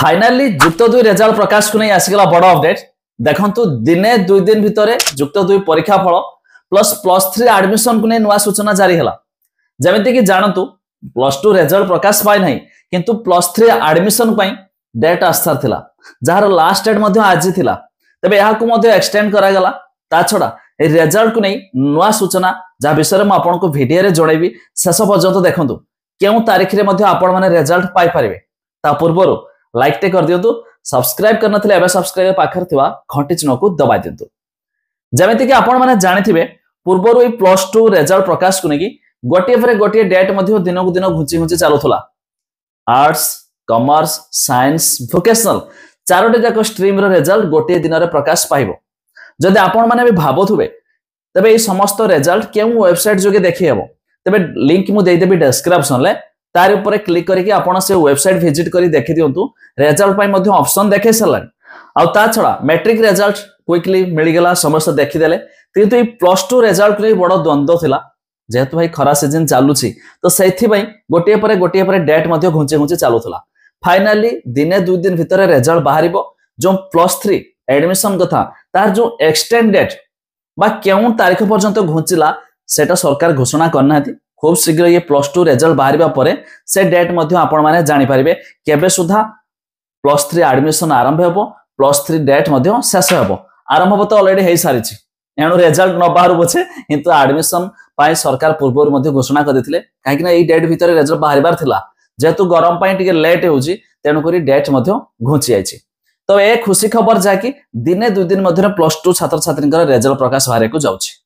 Finally जुक्त दुई result प्रकाश को नहीं आसीगला बड़ अपडेट देखंतु दिने दुई दिन भितर जुक्त दुई परीक्षा फल प्लस प्लस 3 एडमिशन को नहीं नुआ सूचना जारी है जमीती कि जानतु प्लस 2 रिजल्ट प्रकाश पाई नहीं किंतु प्लस 3 एडमिशन डेट आसार थिला जार लास्ट डेट आज थिला तबे यहाँ को एक्सटेंड करा गला ता छड़ा ए रिजल्ट को नहीं नुआ सूचना जहाँ विषय में आपको वीडियो रे जणैबी शेष पर्यंत देखंतु केउ तारीख रे मध्ये आपण माने रिजल्ट पाई परिबे ता पूर्वरु लाइक टे कर दियंतु सब्सक्राइब करना थिले एबे सब्सक्राइब पाखर थिवा घंटी चिन्ह को दबाइ दियंतु जेमिति कि आपण माने जानिथिबे पूर्वरु ए प्लस 2 रिजल्ट प्रकाश को नेकी गोटे परे गोटे डेट मध्ये दिन को दिन घुची घुची चालुथला आर्ट्स कॉमर्स साइंस वोकेशनल चारोटी जाक स्ट्रीम रो रिजल्ट गोटे दिन रे प्रकाश पाइबो जदि आपण माने भी भाबोथुबे तबे ए समस्त रिजल्ट केउ वेबसाइट जोगे देखि हेबो तबे लिंक मु देइ देबी डिस्क्रिप्शन ले तार ऊपर क्लिक करके आपण से वेबसाइट विजिट करी देखि दियंतु रिजल्ट पाई मध्ये ऑप्शन देखे सलन आ ता छडा मैट्रिक रिजल्ट क्विकली मिल गेला समस्त देखि देले किंतु ए प्लस 2 रिजल्ट रे बड़ द्वंद्व थिला जेतु भाई खरा सीजन चालुची तो सेथि भाई गोटे परे डेट मध्ये घुंचे घुंचे चालुथला फाइनली दिने दुई दिन भितर रिजल्ट बाहरिबो जो प्लस 3 एडमिशन कथा तार जो एक्सटेंड डेट बा केउ तारीख पर्यंत घुंचिला सेटा सरकार घोषणा करना थी खूब शीघ्र ये प्लस 2 रिजल्ट बाहरिबा परे से डेट मध्ये आपण माने जानि परिबे केबे सुधा प्लस 3 एडमिशन आरंभ हेबो प्लस 3 डेट मध्ये शेष हेबो आरंभ हो तो ऑलरेडी हे सारिछि एणु रिजल्ट न बाहर बछे किंतु एडमिशन पाई सरकार पूर्व मध्ये घोषणा कर देथिले काहे कि ना ई डेट भीतर रिजल्ट बाहरिबार थिला जेतु गरम पाई टिके लेट होउची तेनु करी डेट मध्ये घुंची आइछि तो ए खुशी खबर जाकि दिने दुई दिन मध्य प्लस 2 छात्र छात्री रिजल्ट प्रकाश बाहर को जाउछि।